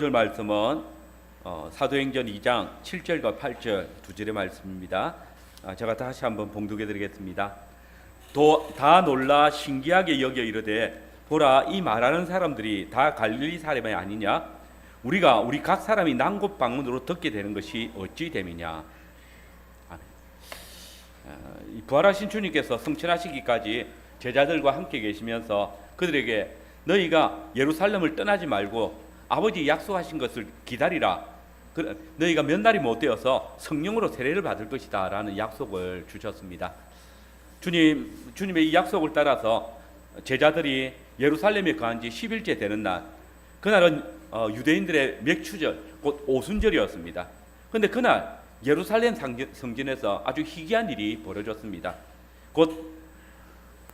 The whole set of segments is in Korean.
읽어줄 말씀은 사도행전 2장 7절과 8절 두 절의 말씀입니다. 제가 다시 한번 봉독해 드리겠습니다. 다 놀라 신기하게 여겨 이르되 보라, 이 말하는 사람들이 다 갈릴리 사람이 아니냐? 우리가 우리 각 사람이 난곳 방문으로 듣게 되는 것이 어찌 됨이냐? 부활하신 주님께서 승천하시기까지 제자들과 함께 계시면서 그들에게 너희가 예루살렘을 떠나지 말고 아버지 약속하신 것을 기다리라. 너희가 몇 날이 못 되어서 성령으로 세례를 받을 것이다 라는 약속을 주셨습니다. 주님의 이 약속을 따라서 제자들이 예루살렘에 거한 지 10일째 되는 날, 그날은 유대인들의 맥추절, 곧 오순절이었습니다. 그런데 그날 예루살렘 성전에서 아주 희귀한 일이 벌어졌습니다. 곧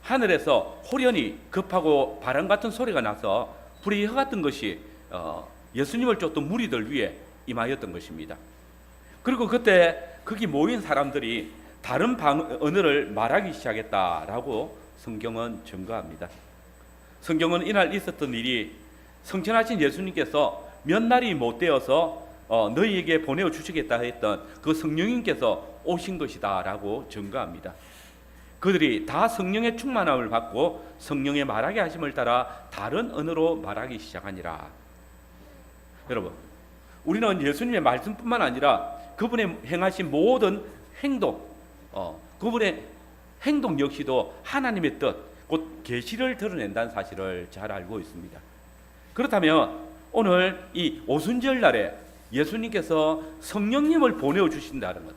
하늘에서 호련히 급하고 바람 같은 소리가 나서 불이 혀같은 것이 예수님을 쫓던 무리들 위에 임하였던 것입니다. 그리고 그때 거기 모인 사람들이 다른 언어를 말하기 시작했다라고 성경은 증거합니다. 성경은 이날 있었던 일이 성천하신 예수님께서 몇 날이 못 되어서 너희에게 보내어 주시겠다 했던 그 성령님께서 오신 것이다 라고 증거합니다. 그들이 다 성령의 충만함을 받고 성령의 말하게 하심을 따라 다른 언어로 말하기 시작하니라. 여러분, 우리는 예수님의 말씀뿐만 아니라 그분의 행하신 모든 행동, 그분의 행동 역시도 하나님의 뜻, 곧 계시를 드러낸다는 사실을 잘 알고 있습니다. 그렇다면 오늘 이 오순절 날에 예수님께서 성령님을 보내어 주신다는 것,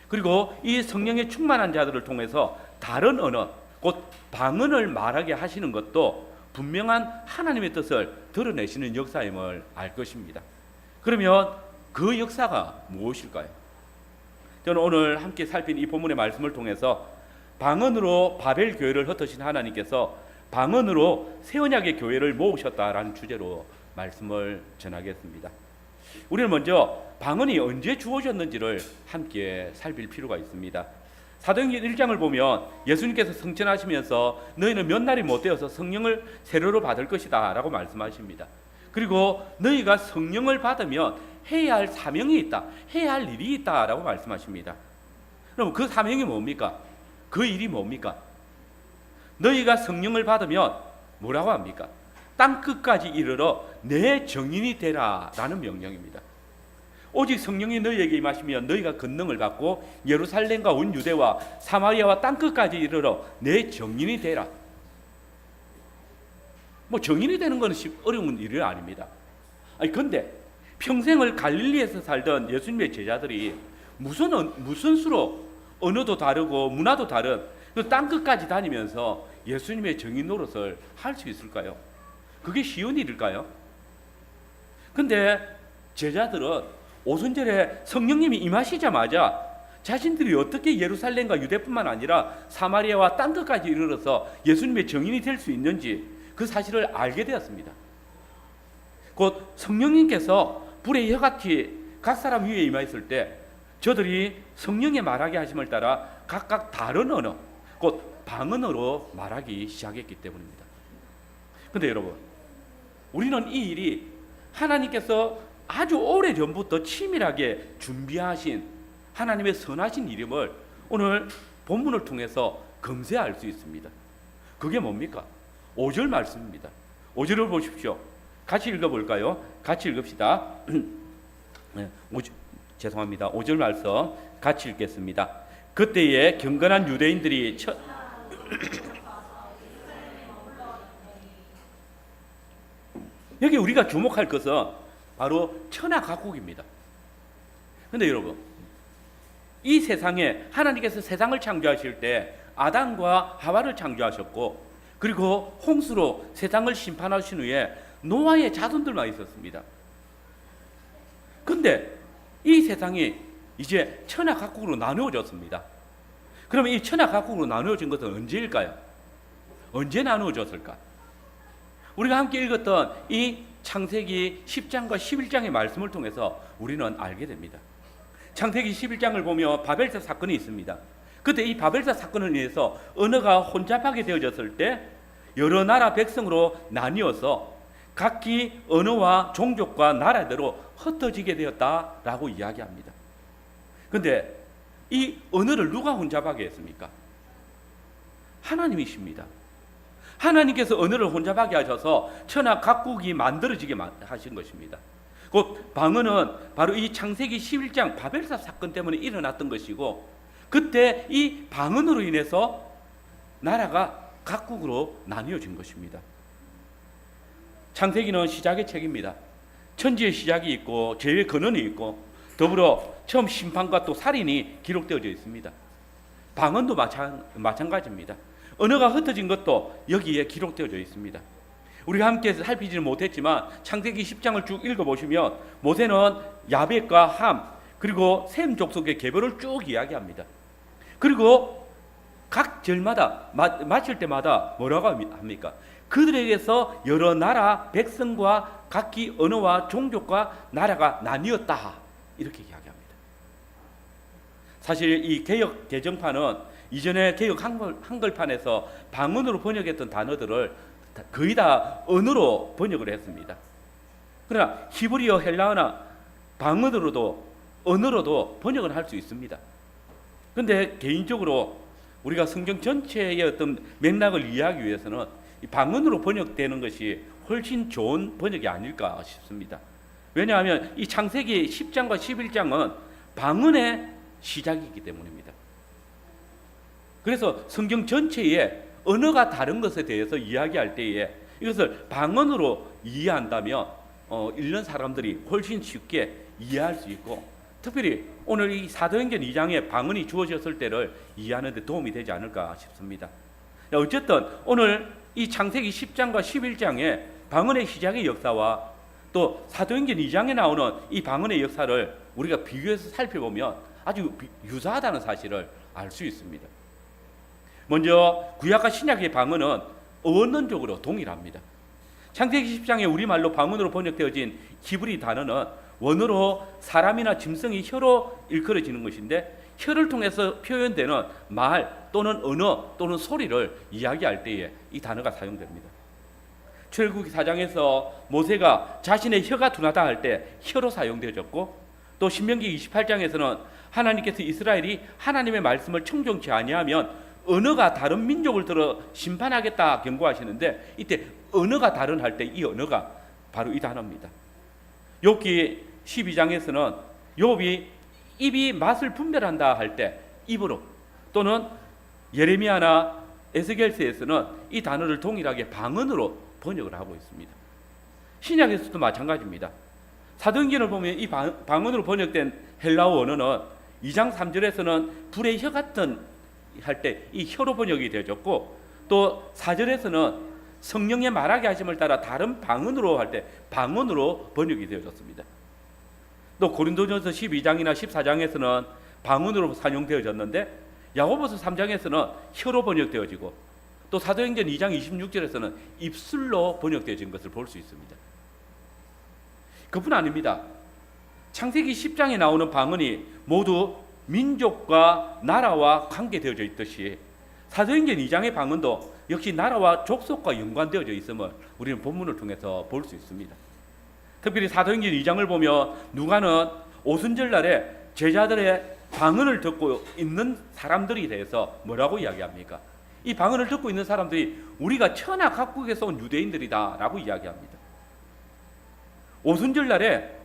그리고 이 성령의 충만한 자들을 통해서 다른 언어, 곧 방언을 말하게 하시는 것도 분명한 하나님의 뜻을 드러내시는 역사임을 알 것입니다. 그러면 그 역사가 무엇일까요? 저는 오늘 함께 살핀 이 본문의 말씀을 통해서 방언으로 바벨 교회를 흩으신 하나님께서 방언으로 새 언약의 교회를 모으셨다라는 주제로 말씀을 전하겠습니다. 우리는 먼저 방언이 언제 주어졌는지를 함께 살필 필요가 있습니다. 사도행전 1장을 보면 예수님께서 승천하시면서 너희는 몇 날이 못 되어서 성령을 세례로 받을 것이다 라고 말씀하십니다. 그리고 너희가 성령을 받으면 해야 할 사명이 있다, 해야 할 일이 있다 라고 말씀하십니다. 그럼 그 사명이 뭡니까? 그 일이 뭡니까? 너희가 성령을 받으면 뭐라고 합니까? 땅끝까지 이르러 내 증인이 되라 라는 명령입니다. 오직 성령이 너희에게 임하시면 너희가 권능을 받고 예루살렘과 온 유대와 사마리아와 땅끝까지 이르러 내 증인이 되라. 증인이 되는 것은 어려운 일이 아닙니다. 근데 평생을 갈릴리에서 살던 예수님의 제자들이 무슨 수로 언어도 다르고 문화도 다른 그 땅끝까지 다니면서 예수님의 증인 노릇을 할 수 있을까요? 그게 쉬운 일일까요? 근데 제자들은 오순절에 성령님이 임하시자마자 자신들이 어떻게 예루살렘과 유대뿐만 아니라 사마리아와 땅끝까지 이르러서 예수님의 증인이 될 수 있는지 그 사실을 알게 되었습니다. 곧 성령님께서 불의 혀같이 각 사람 위에 임하였을 때 저들이 성령의 말하게 하심을 따라 각각 다른 언어, 곧 방언으로 말하기 시작했기 때문입니다. 그런데 여러분, 우리는 이 일이 하나님께서 아주 오래전부터 치밀하게 준비하신 하나님의 선하신 이름을 오늘 본문을 통해서 금세할 수 있습니다. 그게 뭡니까? 5절 말씀입니다. 5절을 보십시오. 같이 읽어볼까요? 같이 읽읍시다. 죄송합니다. 5절 말씀 같이 읽겠습니다. 그때에 경건한 유대인들이 여기 우리가 주목할 것은 바로 천하각국입니다. 그런데 여러분, 이 세상에 하나님께서 세상을 창조하실 때 아담과 하와를 창조하셨고, 그리고 홍수로 세상을 심판하신 후에 노아의 자손들만 있었습니다. 그런데 이 세상이 이제 천하각국으로 나누어졌습니다. 그러면 이 천하각국으로 나누어진 것은 언제일까요? 언제 나누어졌을까? 우리가 함께 읽었던 이 창세기 10장과 11장의 말씀을 통해서 우리는 알게 됩니다. 창세기 11장을 보면 바벨탑 사건이 있습니다. 그때 이 바벨탑 사건을 위해서 언어가 혼잡하게 되어졌을 때 여러 나라 백성으로 나뉘어서 각기 언어와 종족과 나라대로 흩어지게 되었다라고 이야기합니다. 그런데 이 언어를 누가 혼잡하게 했습니까? 하나님이십니다. 하나님께서 언어를 혼잡하게 하셔서 천하 각국이 만들어지게 하신 것입니다. 그 방언은 바로 이 창세기 11장 바벨탑 사건 때문에 일어났던 것이고, 그때 이 방언으로 인해서 나라가 각국으로 나뉘어진 것입니다. 창세기는 시작의 책입니다. 천지의 시작이 있고 죄의 근원이 있고 더불어 처음 심판과 또 살인이 기록되어져 있습니다. 방언도 마찬가지입니다. 언어가 흩어진 것도 여기에 기록되어져 있습니다. 우리가 함께 살피지는 못했지만 창세기 10장을 쭉 읽어보시면 모세는 야벳과 함 그리고 셈 족속의 계보를 쭉 이야기합니다. 그리고 각 절마다 마칠 때마다 뭐라고 합니까? 그들에게서 여러 나라 백성과 각기 언어와 종족과 나라가 나뉘었다, 이렇게 이야기합니다. 사실 이 개역 개정판은 이전에 개역 한글판에서 방언으로 번역했던 단어들을 거의 다 언어로 번역을 했습니다. 그러나 히브리어, 헬라어나 방언으로도 언어로도 번역을 할 수 있습니다. 그런데 개인적으로 우리가 성경 전체의 어떤 맥락을 이해하기 위해서는 이 방언으로 번역되는 것이 훨씬 좋은 번역이 아닐까 싶습니다. 왜냐하면 이 창세기 10장과 11장은 방언의 시작이기 때문입니다. 그래서 성경 전체에 언어가 다른 것에 대해서 이야기할 때에 이것을 방언으로 이해한다면 읽는 사람들이 훨씬 쉽게 이해할 수 있고, 특별히 오늘 이 사도행전 2장에 방언이 주어졌을 때를 이해하는 데 도움이 되지 않을까 싶습니다. 어쨌든 오늘 이 창세기 10장과 11장에 방언의 시작의 역사와 또 사도행전 2장에 나오는 이 방언의 역사를 우리가 비교해서 살펴보면 아주 유사하다는 사실을 알 수 있습니다. 먼저 구약과 신약의 방언은 언어적으로 동일합니다. 창세기 10장에 우리말로 방언으로 번역되어진 히브리 단어는 원어로 사람이나 짐승이 혀로 일컬어지는 것인데, 혀를 통해서 표현되는 말 또는 언어 또는 소리를 이야기할 때에 이 단어가 사용됩니다. 출애굽기 4장에서 모세가 자신의 혀가 둔하다 할 때 혀로 사용되어졌고, 또 신명기 28장에서는 하나님께서 이스라엘이 하나님의 말씀을 청종치 아니하면 언어가 다른 민족을 들어 심판하겠다 경고하시는데, 이때 언어가 다른 할 때 이 언어가 바로 이 단어입니다. 욥기 12장에서는 욥이 입이 맛을 분별한다 할 때 입으로, 또는 예레미야나 에스겔서에서는 이 단어를 동일하게 방언으로 번역을 하고 있습니다. 신약에서도 마찬가지입니다. 사도행전을 보면 이 방언으로 번역된 헬라어 언어는 2장 3절에서는 불의 혀 같은 할 때 이 혀로 번역이 되어졌고, 또 4절에서는 성령의 말하게 하심을 따라 다른 방언으로 할 때 방언으로 번역이 되어졌습니다. 또 고린도전서 12장이나 14장에서는 방언으로 사용되어졌는데, 야고보서 3장에서는 혀로 번역되어지고, 또 사도행전 2장 26절에서는 입술로 번역되어진 것을 볼 수 있습니다. 그뿐 아닙니다. 창세기 10장에 나오는 방언이 모두 민족과 나라와 관계되어져 있듯이 사도행전 2장의 방언도 역시 나라와 족속과 연관되어져 있음을 우리는 본문을 통해서 볼 수 있습니다. 특별히 사도행전 2장을 보면 누가는 오순절날에 제자들의 방언을 듣고 있는 사람들에 대해서 뭐라고 이야기합니까? 이 방언을 듣고 있는 사람들이 우리가 천하 각국에서 온 유대인들이다 라고 이야기합니다. 오순절날에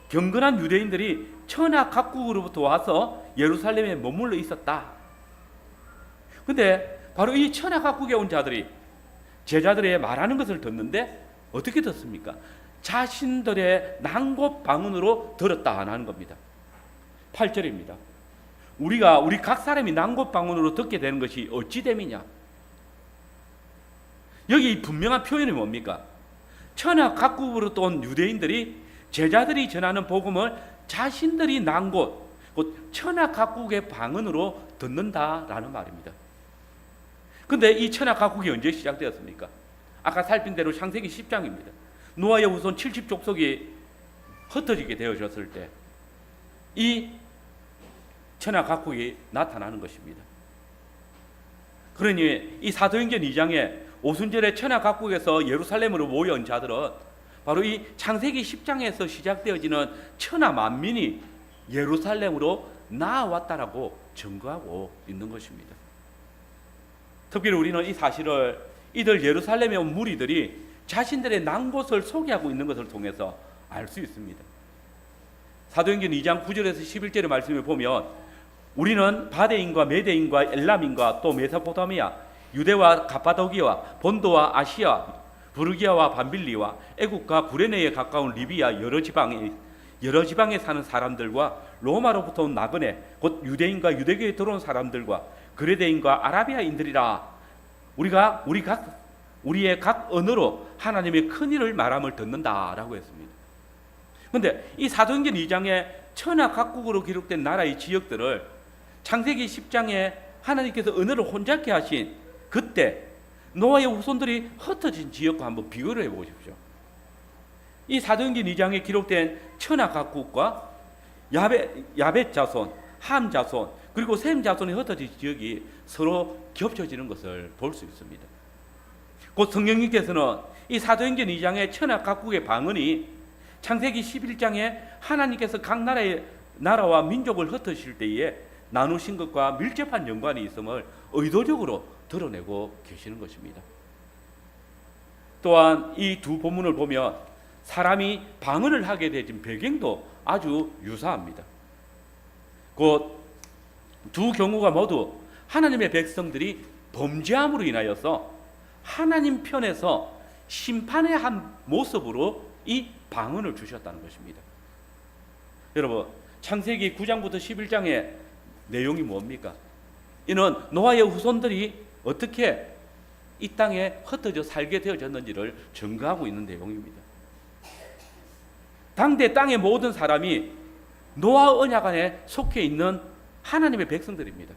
경건한 유대인들이 천하 각국으로부터 와서 예루살렘에 머물러 있었다. 근데 바로 이 천하 각국에 온 자들이 제자들의 말하는 것을 듣는데 어떻게 듣습니까? 자신들의 난곳 방언으로 들었다 하는 겁니다. 8절입니다. 우리 각 사람이 난곳 방언으로 듣게 되는 것이 어찌 됨이냐? 여기 분명한 표현이 뭡니까? 천하 각국으로부터 온 유대인들이 제자들이 전하는 복음을 자신들이 난 곳, 곧 천하 각국의 방언으로 듣는다라는 말입니다. 근데 이 천하 각국이 언제 시작되었습니까? 아까 살핀 대로 창세기 10장입니다. 노아의 후손 70족속이 흩어지게 되어졌을 때 이 천하 각국이 나타나는 것입니다. 그러니 이 사도행전 2장에 오순절에 천하 각국에서 예루살렘으로 모여온 자들은 바로 이 창세기 10장에서 시작되어지는 천하 만민이 예루살렘으로 나아왔다라고 증거하고 있는 것입니다. 특별히 우리는 이 사실을 이들 예루살렘에 온 무리들이 자신들의 난 곳을 소개하고 있는 것을 통해서 알 수 있습니다. 사도행전 2장 9절에서 11절의 말씀을 보면 우리는 바데인과 메데인과 엘람인과 또 메소포타미아, 유대와 가파도기와 본도와 아시아, 부르기아와 밤빌리와 애국과 구레네에 가까운 리비아 여러 지방에 사는 사람들과 로마로부터 온 나그네 곧 유대인과 유대교에 들어온 사람들과 그레데인과 아라비아인들이라 우리의 각 언어로 하나님의 큰 일을 말함을 듣는다라고 했습니다. 그런데 이 사도행전 2장에 천하 각국으로 기록된 나라의 지역들을 창세기 10장에 하나님께서 언어를 혼잡게 하신 그때 노아의 후손들이 흩어진 지역과 한번 비교를 해보십시오. 이 사도행전 2장에 기록된 천하 각국과 야벳 자손, 함 자손, 그리고 셈 자손의 흩어진 지역이 서로 겹쳐지는 것을 볼 수 있습니다. 곧 성령님께서는 이 사도행전 2장의 천하 각국의 방언이 창세기 11장에 하나님께서 각 나라와 민족을 흩으실 때에 나누신 것과 밀접한 연관이 있음을 의도적으로 드러내고 계시는 것입니다. 또한 이 두 본문을 보면 사람이 방언을 하게 되진 배경도 아주 유사합니다. 곧 두 경우가 모두 하나님의 백성들이 범죄함으로 인하여서 하나님 편에서 심판의 한 모습으로 이 방언을 주셨다는 것입니다. 여러분, 창세기 9장부터 11장의 내용이 뭡니까? 이는 노아의 후손들이 어떻게 이 땅에 흩어져 살게 되어졌는지를 증거하고 있는 내용입니다. 당대 땅의 모든 사람이 노아 언약 안에 속해 있는 하나님의 백성들입니다.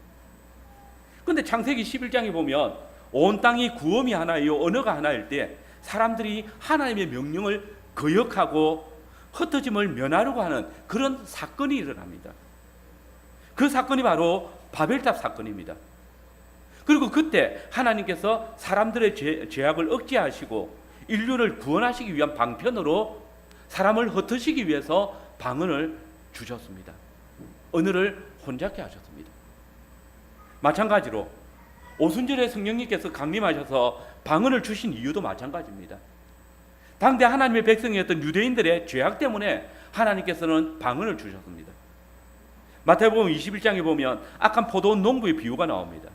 그런데 창세기 11장에 보면 온 땅이 구음이 하나이요 언어가 하나일 때 사람들이 하나님의 명령을 거역하고 흩어짐을 면하려고 하는 그런 사건이 일어납니다. 그 사건이 바로 바벨탑 사건입니다. 그리고 그때 하나님께서 사람들의 죄악을 억제하시고 인류를 구원하시기 위한 방편으로 사람을 흩으시기 위해서 방언을 주셨습니다. 언어를 혼잡게 하셨습니다. 마찬가지로 오순절에 성령님께서 강림하셔서 방언을 주신 이유도 마찬가지입니다. 당대 하나님의 백성이었던 유대인들의 죄악 때문에 하나님께서는 방언을 주셨습니다. 마태복음 21장에 보면 악한 포도원 농부의 비유가 나옵니다.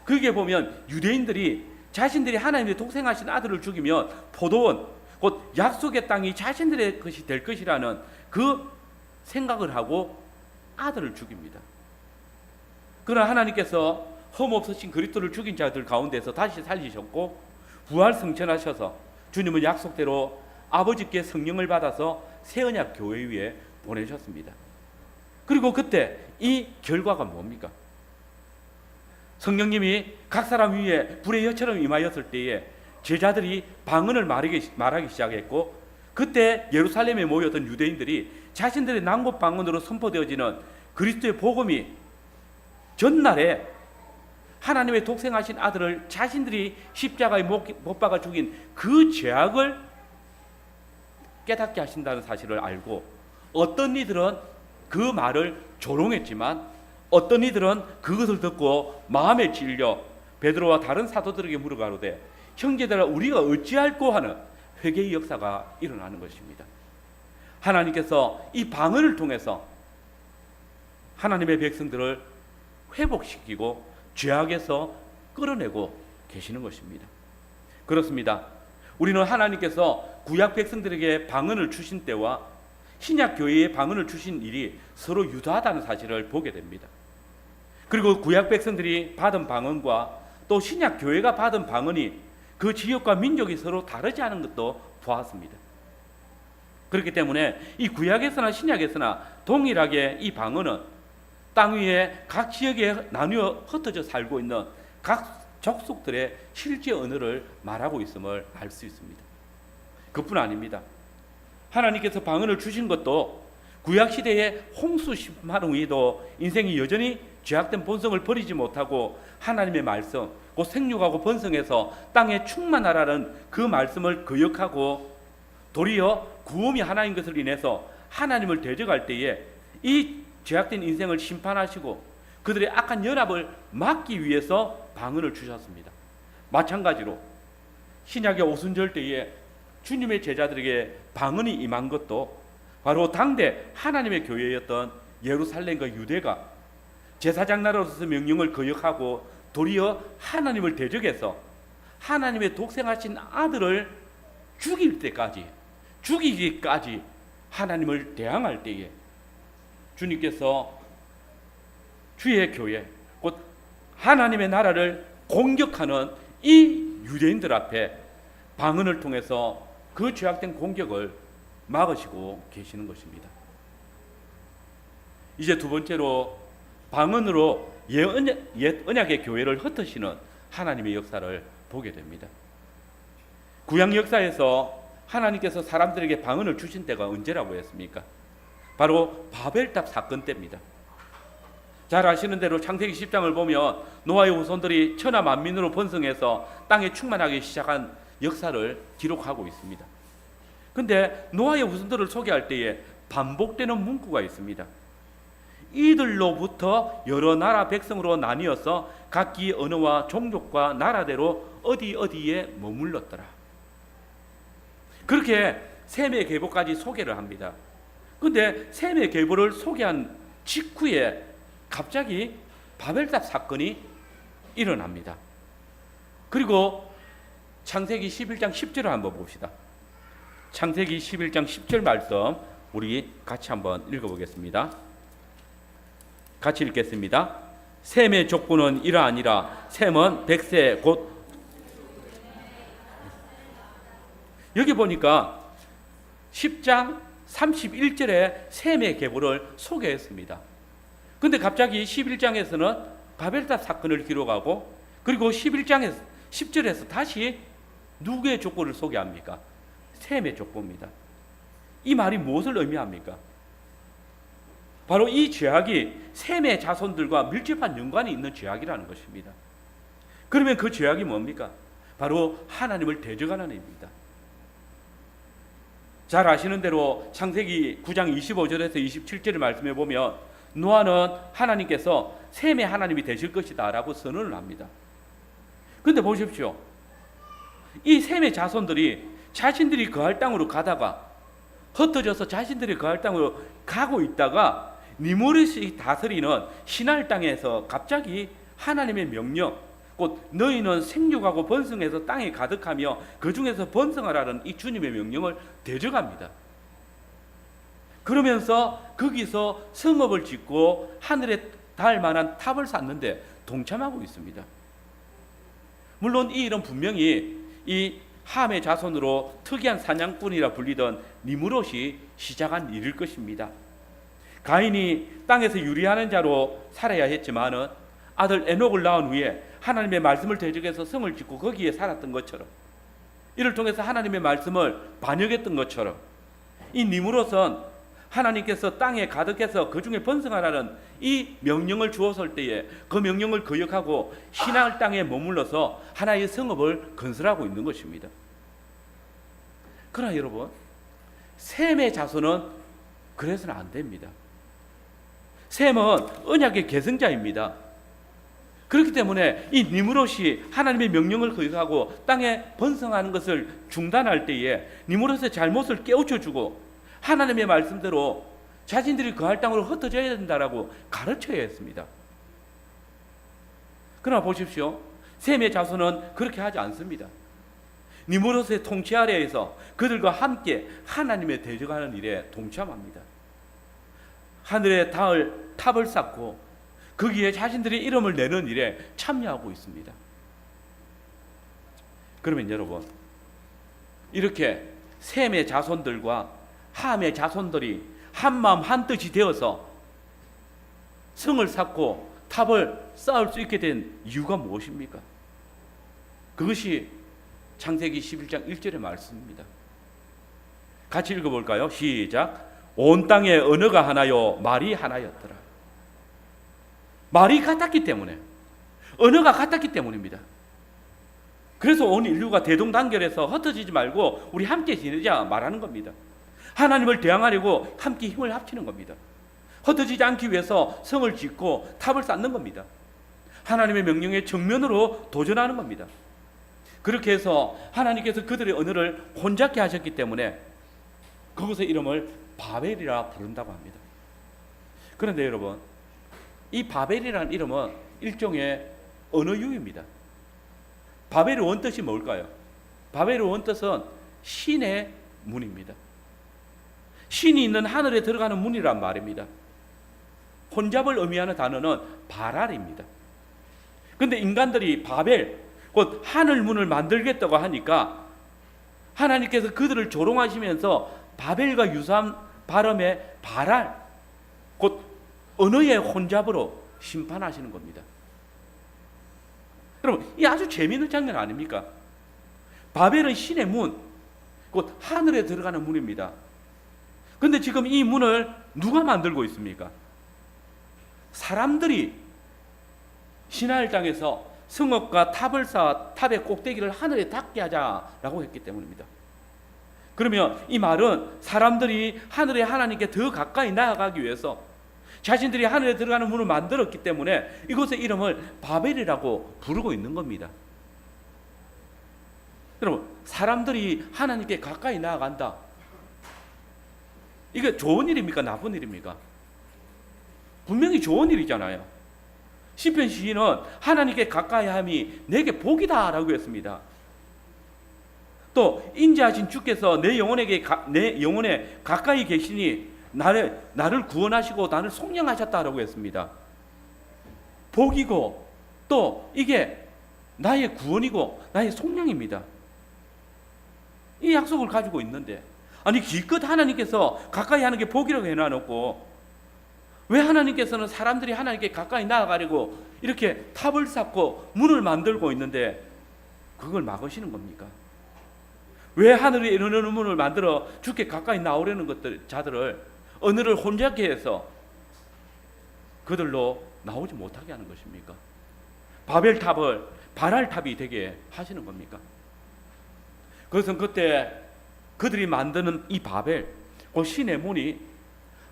거기에 보면 유대인들이 자신들이 하나님의 독생하신 아들을 죽이면 포도원, 곧 약속의 땅이 자신들의 것이 될 것이라는 그 생각을 하고 아들을 죽입니다. 그러나 하나님께서 흠없으신 그리스도를 죽인 자들 가운데서 다시 살리셨고 부활 승천하셔서 주님은 약속대로 아버지께 성령을 받아서 새 언약 교회 위에 보내셨습니다. 그리고 그때 이 결과가 뭡니까? 성령님이 각 사람 위에 불의 여처럼 임하였을 때에 제자들이 방언을 말하기 시작했고 그때 예루살렘에 모였던 유대인들이 자신들의 난곳 방언으로 선포되어지는 그리스도의 복음이 전날에 하나님의 독생하신 아들을 자신들이 십자가에 못 박아 죽인 그 죄악을 깨닫게 하신다는 사실을 알고 어떤 이들은 그 말을 조롱했지만 어떤 이들은 그것을 듣고 마음에 찔려 베드로와 다른 사도들에게 물어가로되 형제들아 우리가 어찌할꼬 하는 회개의 역사가 일어나는 것입니다. 하나님께서 이 방언을 통해서 하나님의 백성들을 회복시키고 죄악에서 끌어내고 계시는 것입니다. 그렇습니다. 우리는 하나님께서 구약 백성들에게 방언을 주신 때와 신약 교회에 방언을 주신 일이 서로 유사하다는 사실을 보게 됩니다. 그리고 구약 백성들이 받은 방언과 또 신약 교회가 받은 방언이 그 지역과 민족이 서로 다르지 않은 것도 보았습니다. 그렇기 때문에 이 구약에서나 신약에서나 동일하게 이 방언은 땅 위에 각 지역에 나누어 흩어져 살고 있는 각 족속들의 실제 언어를 말하고 있음을 알 수 있습니다. 그뿐 아닙니다. 하나님께서 방언을 주신 것도 구약시대의 홍수 심판 후에도 인생이 여전히 죄악된 본성을 버리지 못하고 하나님의 말씀, 곧 생육하고 번성해서 땅에 충만하라는 그 말씀을 거역하고 도리어 구원이 하나인 것을 인해서 하나님을 대적할 때에 이 죄악된 인생을 심판하시고 그들의 악한 연합을 막기 위해서 방언을 주셨습니다. 마찬가지로 신약의 오순절 때에 주님의 제자들에게 방언이 임한 것도 바로 당대 하나님의 교회였던 예루살렘과 유대가 제사장 나라로서 명령을 거역하고 도리어 하나님을 대적해서 하나님의 독생하신 아들을 죽이기까지 하나님을 대항할 때에 주님께서 주의 교회 곧 하나님의 나라를 공격하는 이 유대인들 앞에 방언을 통해서 그 죄악된 공격을 막으시고 계시는 것입니다. 이제 두 번째로 방언으로 옛 언약의 교회를 흩으시는 하나님의 역사를 보게 됩니다. 구약 역사에서 하나님께서 사람들에게 방언을 주신 때가 언제라고 했습니까? 바로 바벨탑 사건 때입니다. 잘 아시는 대로 창세기 10장을 보면 노아의 후손들이 천하 만민으로 번성해서 땅에 충만하기 시작한 역사를 기록하고 있습니다. 근데 노아의 후손들을 소개할 때에 반복되는 문구가 있습니다. 이들로부터 여러 나라 백성으로 나뉘어서 각기 언어와 종족과 나라대로 어디에 머물렀더라. 그렇게 셈의 계보까지 소개를 합니다. 근데 셈의 계보를 소개한 직후에 갑자기 바벨탑 사건이 일어납니다. 그리고 창세기 11장 10절을 한번 봅시다. 창세기 11장 10절 말씀 우리 같이 한번 읽어보겠습니다. 같이 읽겠습니다. 셈의 족보는 이러하니라. 셈은 100세 곧 여기 보니까 10장 31절에 셈의 계보를 소개했습니다. 근데 갑자기 11장에서는 바벨탑 사건을 기록하고 그리고 11장에서 10절에서 다시 누구의 족보를 소개합니까? 셈의 족보입니다. 이 말이 무엇을 의미합니까? 바로 이 죄악이 셈의 자손들과 밀접한 연관이 있는 죄악이라는 것입니다. 그러면 그 죄악이 뭡니까? 바로 하나님을 대적하는 일입니다. 잘 아시는 대로 창세기 9장 25절에서 27절을 말씀해 보면 노아는 하나님께서 셈의 하나님이 되실 것이다 라고 선언을 합니다. 그런데 보십시오. 이 셈의 자손들이 자신들이 거할 땅으로 가다가 흩어져서 자신들이 거할 땅으로 가고 있다가 니무롯이 다스리는 시날 땅에서 갑자기 하나님의 명령 곧 너희는 생육하고 번성해서 땅에 가득하며 그 중에서 번성하라는 이 주님의 명령을 대적합니다. 그러면서 거기서 성읍을 짓고 하늘에 닿을 만한 탑을 쌓는데 동참하고 있습니다. 물론 이 일은 분명히 이 함의 자손으로 특이한 사냥꾼이라 불리던 니무롯이 시작한 일일 것입니다. 가인이 땅에서 유리하는 자로 살아야 했지만은 아들 에녹을 낳은 후에 하나님의 말씀을 대적해서 성을 짓고 거기에 살았던 것처럼 이를 통해서 하나님의 말씀을 반역했던 것처럼 이 니무롯은 하나님께서 땅에 가득해서 그 중에 번성하라는 이 명령을 주었을 때에 그 명령을 거역하고 신할 땅에 머물러서 하나의 성읍을 건설하고 있는 것입니다. 그러나 여러분, 셈의 자손은 그래서는 안 됩니다. 셈은 언약의 계승자입니다. 그렇기 때문에 이 니무롯이 하나님의 명령을 거역하고 땅에 번성하는 것을 중단할 때에 니무롯의 잘못을 깨우쳐주고 하나님의 말씀대로 자신들이 거할 땅으로 흩어져야 된다라고 가르쳐야 했습니다. 그러나 보십시오. 셈의 자손은 그렇게 하지 않습니다. 니무롯의 통치 아래에서 그들과 함께 하나님의 대적하는 일에 동참합니다. 하늘에 닿을 탑을 쌓고 거기에 자신들의 이름을 내는 일에 참여하고 있습니다. 그러면 여러분, 이렇게 셈의 자손들과 함의 자손들이 한마음 한뜻이 되어서 성을 쌓고 탑을 쌓을 수 있게 된 이유가 무엇입니까? 그것이 창세기 11장 1절의 말씀입니다. 같이 읽어볼까요? 시작. 온 땅에 언어가 하나요 말이 하나였더라. 말이 같았기 때문에, 언어가 같았기 때문입니다. 그래서 온 인류가 대동단결해서 흩어지지 말고 우리 함께 지내자 말하는 겁니다. 하나님을 대항하려고 함께 힘을 합치는 겁니다. 흩어지지 않기 위해서 성을 짓고 탑을 쌓는 겁니다. 하나님의 명령에 정면으로 도전하는 겁니다. 그렇게 해서 하나님께서 그들의 언어를 혼잡게 하셨기 때문에 그곳의 이름을 바벨이라 부른다고 합니다. 그런데 여러분, 이 바벨이라는 이름은 일종의 언어유입니다. 바벨의 원뜻이 뭘까요? 바벨의 원뜻은 신의 문입니다. 신이 있는 하늘에 들어가는 문이란 말입니다. 혼잡을 의미하는 단어는 바랄입니다. 그런데 인간들이 바벨, 곧 하늘 문을 만들겠다고 하니까 하나님께서 그들을 조롱하시면서 바벨과 유사한 발음의 바랄, 곧 언어의 혼잡으로 심판하시는 겁니다. 여러분, 이 아주 재미있는 장면 아닙니까? 바벨은 신의 문, 곧 하늘에 들어가는 문입니다. 그런데 지금 이 문을 누가 만들고 있습니까? 사람들이 시나일 땅에서 성읍과 탑을 쌓아 탑의 꼭대기를 하늘에 닿게 하자라고 했기 때문입니다. 그러면 이 말은 사람들이 하늘의 하나님께 더 가까이 나아가기 위해서 자신들이 하늘에 들어가는 문을 만들었기 때문에 이곳의 이름을 바벨이라고 부르고 있는 겁니다. 여러분, 사람들이 하나님께 가까이 나아간다. 이게 좋은 일입니까? 나쁜 일입니까? 분명히 좋은 일이잖아요. 시편 시인은 하나님께 가까이 함이 내게 복이다 라고 했습니다. 또 인자하신 주께서 내 영혼에 가까이 계시니 나를 구원하시고 나를 속량하셨다라고 했습니다. 복이고 또 이게 나의 구원이고 나의 속량입니다. 이 약속을 가지고 있는데, 아니 기껏 하나님께서 가까이 하는 게 복이라고 해놔놓고 왜 하나님께서는 사람들이 하나님께 가까이 나아가려고 이렇게 탑을 쌓고 문을 만들고 있는데 그걸 막으시는 겁니까? 왜 하늘에 이르는 문을 만들어 주께 가까이 나오려는 자들을 언어를 혼잡게 해서 그들로 나오지 못하게 하는 것입니까? 바벨탑을 바랄탑이 되게 하시는 겁니까? 그것은 그때 그들이 만드는 이 바벨, 그 신의 문이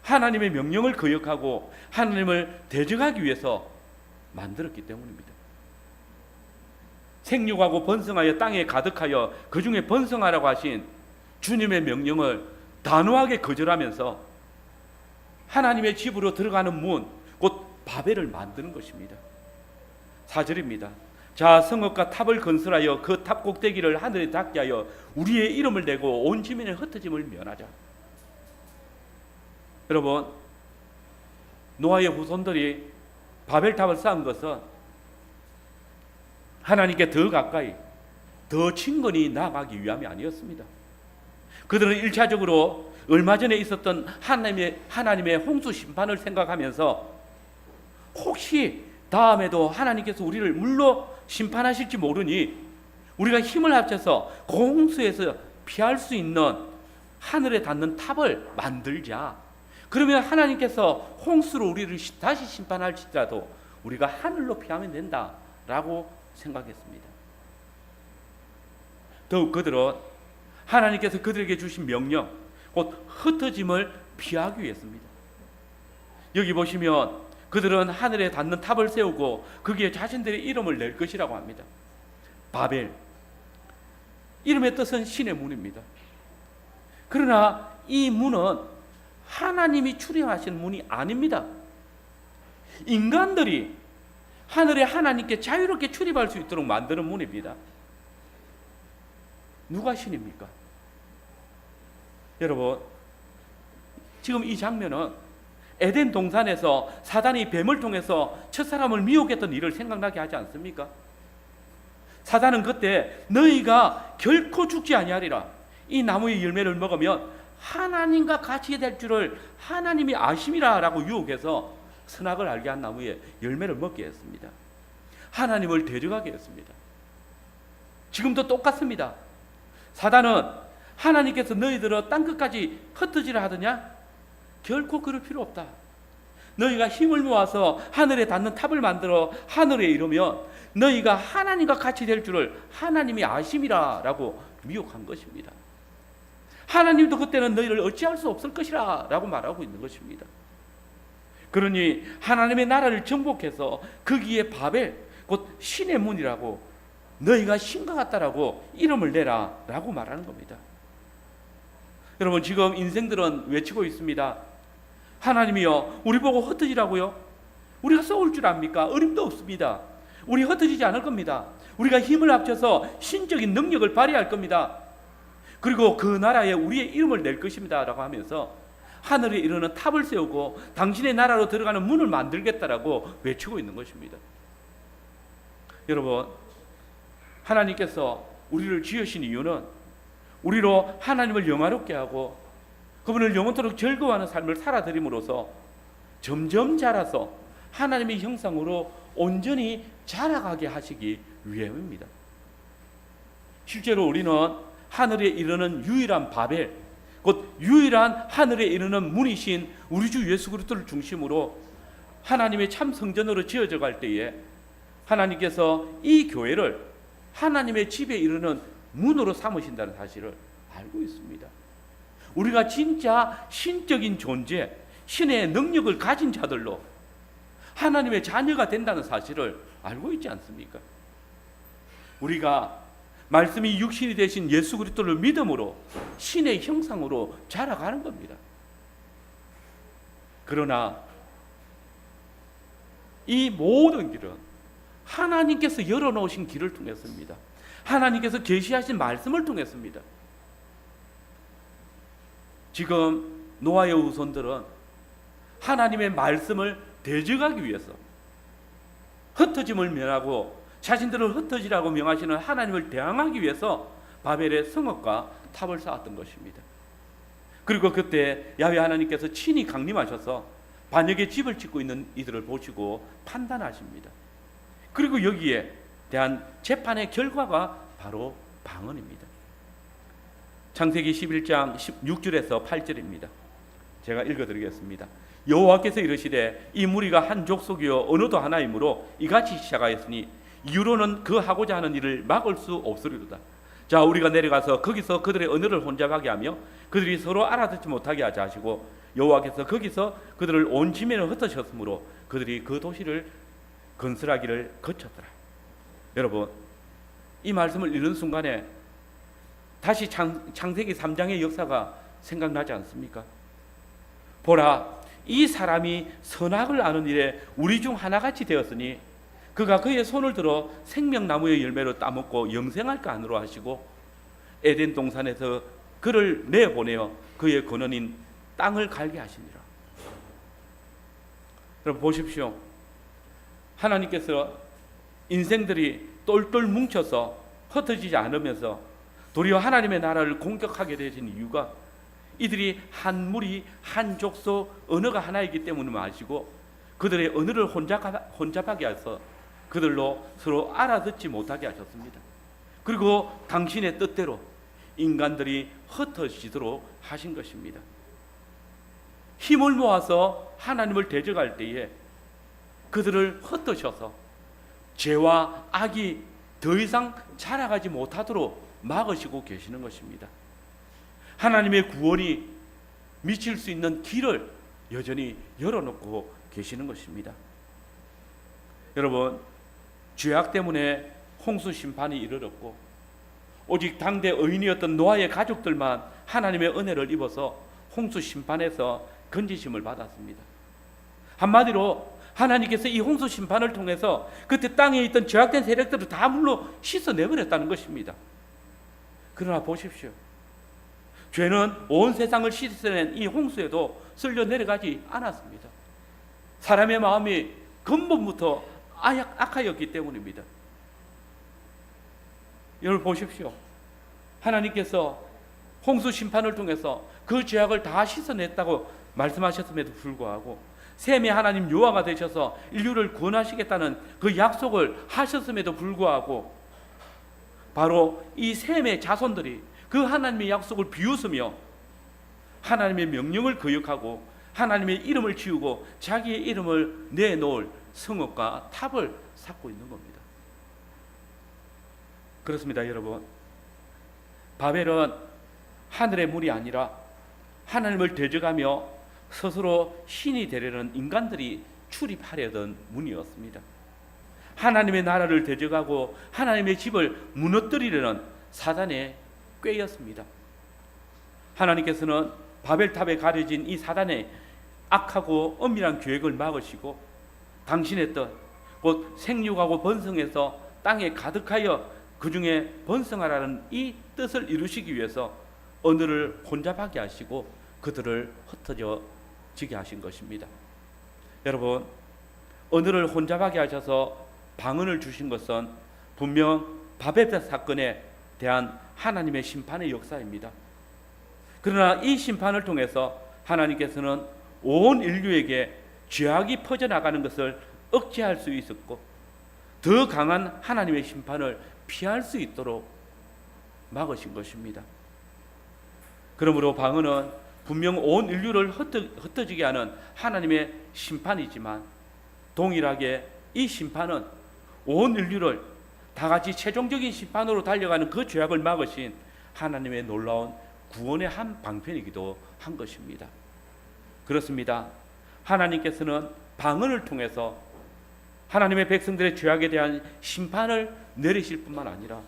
하나님의 명령을 거역하고 하나님을 대적하기 위해서 만들었기 때문입니다. 생육하고 번성하여 땅에 가득하여 그 중에 번성하라고 하신 주님의 명령을 단호하게 거절하면서 하나님의 집으로 들어가는 문, 곧 바벨을 만드는 것입니다. 4절입니다. 자, 성읍과 탑을 건설하여 그 탑 꼭대기를 하늘에 닿게 하여 우리의 이름을 내고 온 지면의 흩어짐을 면하자. 여러분, 노아의 후손들이 바벨탑을 쌓은 것은 하나님께 더 가까이, 더 친근히 나아가기 위함이 아니었습니다. 그들은 1차적으로 얼마 전에 있었던 하나님의 홍수 심판을 생각하면서 혹시 다음에도 하나님께서 우리를 물로 심판하실지 모르니 우리가 힘을 합쳐서 그 홍수에서 피할 수 있는 하늘에 닿는 탑을 만들자. 그러면 하나님께서 홍수로 우리를 다시 심판할지라도 우리가 하늘로 피하면 된다라고 생각했습니다. 더욱 그들은 하나님께서 그들에게 주신 명령, 곧 흩어짐을 피하기 위해서입니다. 여기 보시면 그들은 하늘에 닿는 탑을 세우고 거기에 자신들의 이름을 낼 것이라고 합니다. 바벨, 이름의 뜻은 신의 문입니다. 그러나 이 문은 하나님이 출입하시는 문이 아닙니다. 인간들이 하늘에 하나님께 자유롭게 출입할 수 있도록 만드는 문입니다. 누가 신입니까? 여러분, 지금 이 장면은 에덴 동산에서 사단이 뱀을 통해서 첫사람을 미혹했던 일을 생각나게 하지 않습니까? 사단은 그때 너희가 결코 죽지 아니하리라, 이 나무의 열매를 먹으면 하나님과 같이 될 줄을 하나님이 아심이라 라고 유혹해서 선악을 알게 한 나무의 열매를 먹게 했습니다. 하나님을 대적하게 했습니다. 지금도 똑같습니다. 사단은 하나님께서 너희들을 땅끝까지 흩어지라 하더냐? 결코 그럴 필요 없다. 너희가 힘을 모아서 하늘에 닿는 탑을 만들어 하늘에 이르면 너희가 하나님과 같이 될 줄을 하나님이 아심이라 라고 미혹한 것입니다. 하나님도 그때는 너희를 어찌할 수 없을 것이라 라고 말하고 있는 것입니다. 그러니 하나님의 나라를 정복해서 거기에 바벨 곧 신의 문이라고 너희가 신과 같다라고 이름을 내라 라고 말하는 겁니다. 여러분, 지금 인생들은 외치고 있습니다. 하나님이여, 우리 보고 흩어지라고요? 우리가 썩을 줄 압니까? 어림도 없습니다. 우리 흩어지지 않을 겁니다. 우리가 힘을 합쳐서 신적인 능력을 발휘할 겁니다. 그리고 그 나라에 우리의 이름을 낼 것입니다 라고 하면서 하늘에 이르는 탑을 세우고 당신의 나라로 들어가는 문을 만들겠다라고 외치고 있는 것입니다. 여러분, 하나님께서 우리를 지으신 이유는 우리로 하나님을 영화롭게 하고 그분을 영원토록 즐거워하는 삶을 살아드림으로써 점점 자라서 하나님의 형상으로 온전히 자라가게 하시기 위함입니다. 실제로 우리는 하늘에 이르는 유일한 바벨, 곧 유일한 하늘에 이르는 문이신 우리 주 예수 그리스도를 중심으로 하나님의 참 성전으로 지어져 갈 때에 하나님께서 이 교회를 하나님의 집에 이르는 문으로 삼으신다는 사실을 알고 있습니다. 우리가 진짜 신적인 존재, 신의 능력을 가진 자들로 하나님의 자녀가 된다는 사실을 알고 있지 않습니까? 우리가 말씀이 육신이 되신 예수 그리스도를 믿음으로 신의 형상으로 자라가는 겁니다. 그러나 이 모든 길은 하나님께서 열어놓으신 길을 통했습니다. 하나님께서 계시하신 말씀을 통했습니다. 지금 노아의 후손들은 하나님의 말씀을 대적하기 위해서 흩어짐을 면하고 자신들을 흩어지라고 명하시는 하나님을 대항하기 위해서 바벨의 성읍과 탑을 쌓았던 것입니다. 그리고 그때 야훼 하나님께서 친히 강림하셔서 반역의 집을 짓고 있는 이들을 보시고 판단하십니다. 그리고 여기에 대한 재판의 결과가 바로 방언입니다. 창세기 11장 16절에서 8절입니다. 제가 읽어드리겠습니다. 여호와께서 이르시되 이 무리가 한 족속이요 언어도 하나이므로 이같이 시작하였으니 이후로는 그 하고자 하는 일을 막을 수 없으리로다. 자, 우리가 내려가서 거기서 그들의 언어를 혼잡하게 하며 그들이 서로 알아듣지 못하게 하자 하시고 여호와께서 거기서 그들을 온 지면을 흩으셨으므로 그들이 그 도시를 건설하기를 거쳤더라. 여러분, 이 말씀을 읽는 순간에 다시 창세기 3장의 역사가 생각나지 않습니까? 보라, 이 사람이 선악을 아는 일에 우리 중 하나같이 되었으니 그가 그의 손을 들어 생명나무의 열매로 따먹고 영생할까 하노라 하시고 에덴 동산에서 그를 내보내어 그의 근원인 땅을 갈게 하시니라. 여러분 보십시오. 하나님께서 인생들이 똘똘 뭉쳐서 흩어지지 않으면서 도리어 하나님의 나라를 공격하게 되신 이유가 이들이 한 무리, 한 족속, 언어가 하나이기 때문을 아시고 그들의 언어를 혼잡하게 해서 그들로 서로 알아듣지 못하게 하셨습니다. 그리고 당신의 뜻대로 인간들이 흩어지도록 하신 것입니다. 힘을 모아서 하나님을 대적할 때에 그들을 흩으셔서 죄와 악이 더 이상 자라가지 못하도록 막으시고 계시는 것입니다. 하나님의 구원이 미칠 수 있는 길을 여전히 열어놓고 계시는 것입니다. 여러분, 죄악 때문에 홍수 심판이 이르렀고 오직 당대 의인이었던 노아의 가족들만 하나님의 은혜를 입어서 홍수 심판에서 건지심을 받았습니다. 한마디로 하나님께서 이 홍수 심판을 통해서 그때 땅에 있던 죄악된 세력들을 다 물로 씻어내버렸다는 것입니다. 그러나 보십시오. 죄는 온 세상을 씻어낸 이 홍수에도 쓸려 내려가지 않았습니다. 사람의 마음이 근본부터 악하였기 때문입니다. 여러분 보십시오. 하나님께서 홍수 심판을 통해서 그 죄악을 다 씻어냈다고 말씀하셨음에도 불구하고 셈의 하나님 여호와가 되셔서 인류를 구원하시겠다는 그 약속을 하셨음에도 불구하고 바로 이 셈의 자손들이 그 하나님의 약속을 비웃으며 하나님의 명령을 거역하고 하나님의 이름을 지우고 자기의 이름을 내놓을 성읍과 탑을 쌓고 있는 겁니다. 그렇습니다, 여러분. 바벨은 하늘의 문이 아니라 하나님을 대적하며 스스로 신이 되려는 인간들이 출입하려던 문이었습니다. 하나님의 나라를 대적하고 하나님의 집을 무너뜨리려는 사단의 꾀였습니다. 하나님께서는 바벨탑에 가려진 이 사단의 악하고 엄밀한 계획을 막으시고 당신의 뜻, 곧 생육하고 번성해서 땅에 가득하여 그 중에 번성하라는 이 뜻을 이루시기 위해서 언어를 혼잡하게 하시고 그들을 흩어지게 하신 것입니다. 여러분, 언어를 혼잡하게 하셔서 방언을 주신 것은 분명 바벨탑 사건에 대한 하나님의 심판의 역사입니다. 그러나 이 심판을 통해서 하나님께서는 온 인류에게 죄악이 퍼져나가는 것을 억제할 수 있었고 더 강한 하나님의 심판을 피할 수 있도록 막으신 것입니다. 그러므로 방언은 분명 온 인류를 흩어지게 하는 하나님의 심판이지만 동일하게 이 심판은 온 인류를 다 같이 최종적인 심판으로 달려가는 그 죄악을 막으신 하나님의 놀라운 구원의 한 방편이기도 한 것입니다. 그렇습니다. 하나님께서는 방언을 통해서 하나님의 백성들의 죄악에 대한 심판을 내리실 뿐만 아니라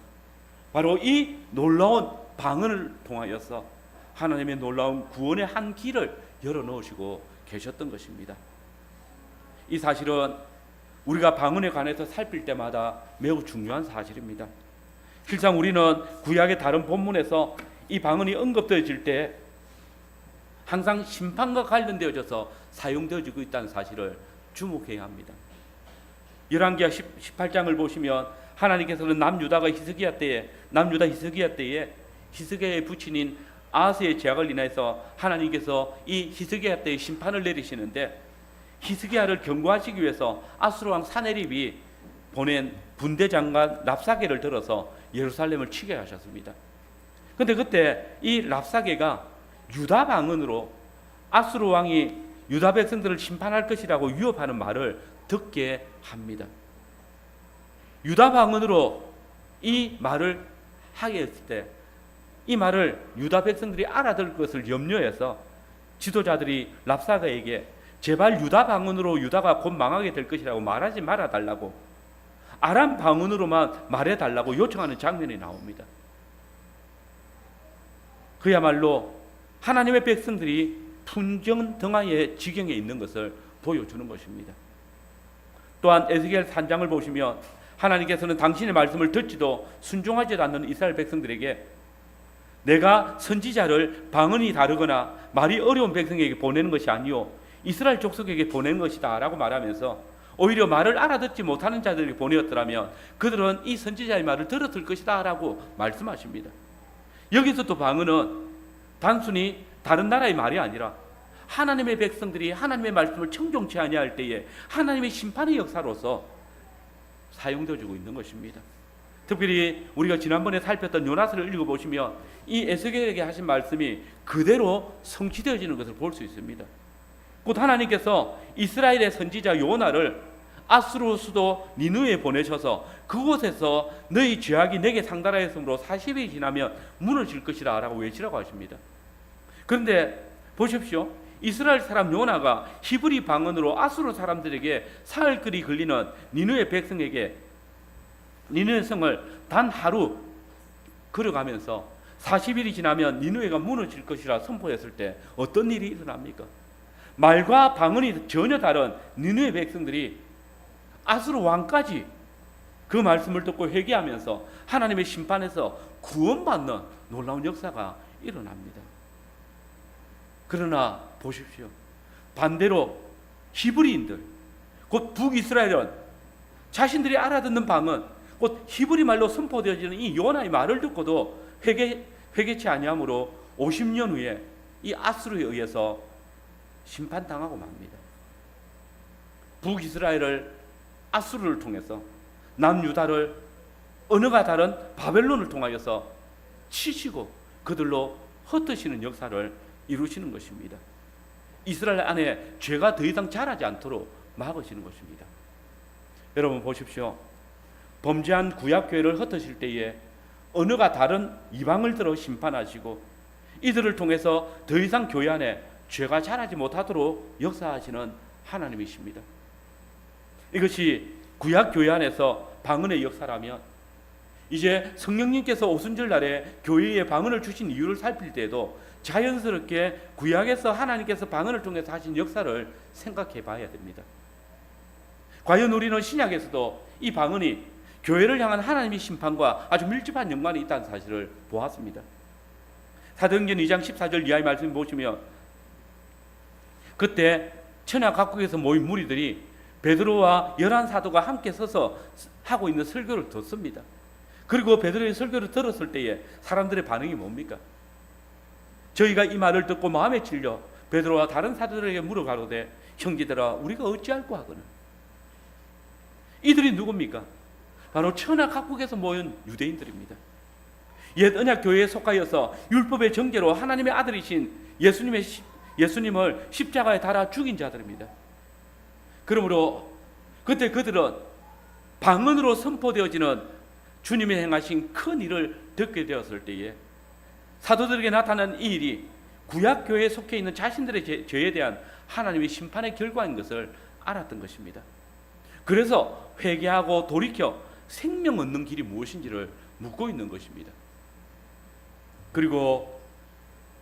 바로 이 놀라운 방언을 통하여서 하나님의 놀라운 구원의 한 길을 열어놓으시고 계셨던 것입니다. 이 사실은 우리가 방언에 관해서 살필 때마다 매우 중요한 사실입니다. 실상 우리는 구약의 다른 본문에서 이 방언이 언급되어질 때 항상 심판과 관련되어져서 사용되어지고 있다는 사실을 주목해야 합니다. 열왕기하 18장을 보시면 하나님께서는 남유다 히스기야 때에 히스기야의 부친인 아하스의 죄악을 인해서 하나님께서 이 히스기야 때에 심판을 내리시는데 히스기야를 경고하시기 위해서 아수르 왕 사네립이 보낸 군대장관 랍사게를 들어서 예루살렘을 치게 하셨습니다. 그런데 그때 이 랍사게가 유다 방언으로 아수르 왕이 유다 백성들을 심판할 것이라고 위협하는 말을 듣게 합니다. 유다 방언으로 이 말을 하게 했을 때 이 말을 유다 백성들이 알아들 것을 염려해서 지도자들이 랍사게에게 제발 유다 방언으로 유다가 곧 망하게 될 것이라고 말하지 말아달라고 아람 방언으로만 말해달라고 요청하는 장면이 나옵니다. 그야말로 하나님의 백성들이 풍정등화의 지경에 있는 것을 보여주는 것입니다. 또한 에스겔 3장을 보시면 하나님께서는 당신의 말씀을 듣지도 순종하지도 않는 이스라엘 백성들에게 내가 선지자를 방언이 다르거나 말이 어려운 백성에게 보내는 것이 아니요 이스라엘 족속에게 보내는 것이다 라고 말하면서 오히려 말을 알아듣지 못하는 자들에게 보내었더라면 그들은 이 선지자의 말을 들었을 것이다 라고 말씀하십니다. 여기서 또 방언은 단순히 다른 나라의 말이 아니라 하나님의 백성들이 하나님의 말씀을 청종치 아니할 때에 하나님의 심판의 역사로서 사용되어지고 있는 것입니다. 특별히 우리가 지난번에 살폈던 요나스를 읽어보시면 이 에스겔에게 하신 말씀이 그대로 성취되어지는 것을 볼 수 있습니다. 곧 하나님께서 이스라엘의 선지자 요나를 아수르 수도 니느웨에 보내셔서 그곳에서 너희 죄악이 내게 상달하였으므로 40일이 지나면 무너질 것이라 라고 외치라고 하십니다. 그런데 보십시오. 이스라엘 사람 요나가 히브리 방언으로 아수르 사람들에게 사흘거리 걸리는 니느웨 백성에게 니느웨 성을 단 하루 걸어가면서 40일이 지나면 니느웨가 무너질 것이라 선포했을 때 어떤 일이 일어납니까? 말과 방언이 전혀 다른 니느웨 백성들이 아수르 왕까지 그 말씀을 듣고 회개하면서 하나님의 심판에서 구원받는 놀라운 역사가 일어납니다. 그러나 보십시오. 반대로 히브리인들, 곧 북이스라엘은 자신들이 알아듣는 방언, 곧 히브리 말로 선포되어지는 이 요나의 말을 듣고도 회개치 아니하므로 50년 후에 이 아수르에 의해서 심판당하고 맙니다. 북이스라엘을 아수르를 통해서 남유다를 언어가 다른 바벨론을 통하여서 치시고 그들로 흩으시는 역사를 이루시는 것입니다. 이스라엘 안에 죄가 더 이상 자라지 않도록 막으시는 것입니다. 여러분 보십시오. 범죄한 구약교회를 흩으실 때에 언어가 다른 이방을 들어 심판하시고 이들을 통해서 더 이상 교회 안에 죄가 자라지 못하도록 역사하시는 하나님이십니다. 이것이 구약교회 안에서 방언의 역사라면 이제 성령님께서 오순절 날에 교회에 방언을 주신 이유를 살필 때에도 자연스럽게 구약에서 하나님께서 방언을 통해서 하신 역사를 생각해 봐야 됩니다. 과연 우리는 신약에서도 이 방언이 교회를 향한 하나님의 심판과 아주 밀접한 연관이 있다는 사실을 보았습니다. 사도행전 2장 14절 이하의 말씀을 보시면 그때 천하 각국에서 모인 무리들이 베드로와 11사도가 함께 서서 하고 있는 설교를 듣습니다. 그리고 베드로의 설교를 들었을 때에 사람들의 반응이 뭡니까? 저희가 이 말을 듣고 마음에 찔려 베드로와 다른 사도들에게 물어가로되 형제들아 우리가 어찌할꼬 하거늘. 이들이 누굽니까? 바로 천하 각국에서 모인 유대인들입니다. 옛 언약 교회에 속하여서 율법의 정죄로 하나님의 아들이신 예수님을 십자가에 달아 죽인 자들입니다. 그러므로 그때 그들은 방언으로 선포되어지는 주님이 행하신 큰 일을 듣게 되었을 때에 사도들에게 나타난 이 일이 구약교회에 속해 있는 자신들의 죄에 대한 하나님의 심판의 결과인 것을 알았던 것입니다. 그래서 회개하고 돌이켜 생명 얻는 길이 무엇인지를 묻고 있는 것입니다. 그리고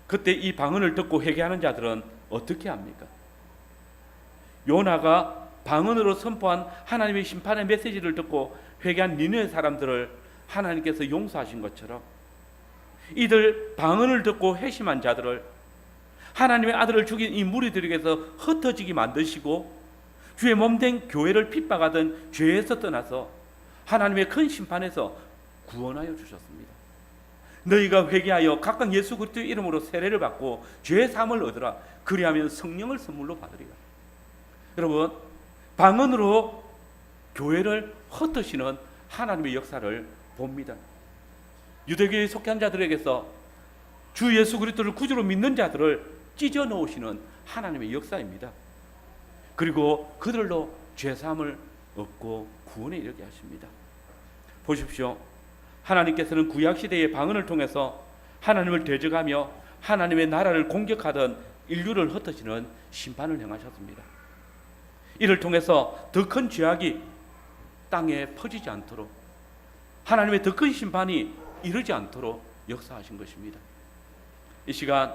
그때 이 방언을 듣고 회개하는 자들은 어떻게 합니까? 요나가 방언으로 선포한 하나님의 심판의 메시지를 듣고 회개한 니느웨 사람들을 하나님께서 용서하신 것처럼 이들 방언을 듣고 회심한 자들을 하나님의 아들을 죽인 이 무리들에게서 흩어지게 만드시고 주의 몸된 교회를 핍박하던 죄에서 떠나서 하나님의 큰 심판에서 구원하여 주셨습니다. 너희가 회개하여 각각 예수 그리스도의 이름으로 세례를 받고 죄의 사함을 얻으라. 그리하면 성령을 선물로 받으리라. 여러분, 방언으로 교회를 흩으시는 하나님의 역사를 봅니다. 유대교에 속한 자들에게서 주 예수 그리스도를 구주로 믿는 자들을 찢어 놓으시는 하나님의 역사입니다. 그리고 그들로 죄사함을 얻고 구원에 이르게 하십니다. 보십시오. 하나님께서는 구약시대의 방언을 통해서 하나님을 대적하며 하나님의 나라를 공격하던 인류를 흩으시는 심판을 행하셨습니다. 이를 통해서 더 큰 죄악이 땅에 퍼지지 않도록 하나님의 더 큰 심판이 이르지 않도록 역사하신 것입니다. 이 시간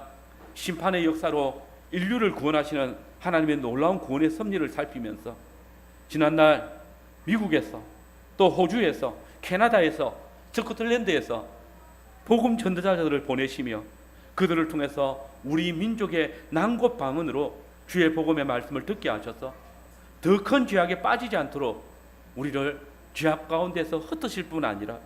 심판의 역사로 인류를 구원하시는 하나님의 놀라운 구원의 섭리를 살피면서 지난날 미국에서 또 호주에서 캐나다에서 스코틀랜드에서 복음 전도자들을 보내시며 그들을 통해서 우리 민족의 난곳 방언으로 주의 복음의 말씀을 듣게 하셔서 더 큰 죄악에 빠지지 않도록 우리를 죄악 가운데서 흩으실 뿐 아니라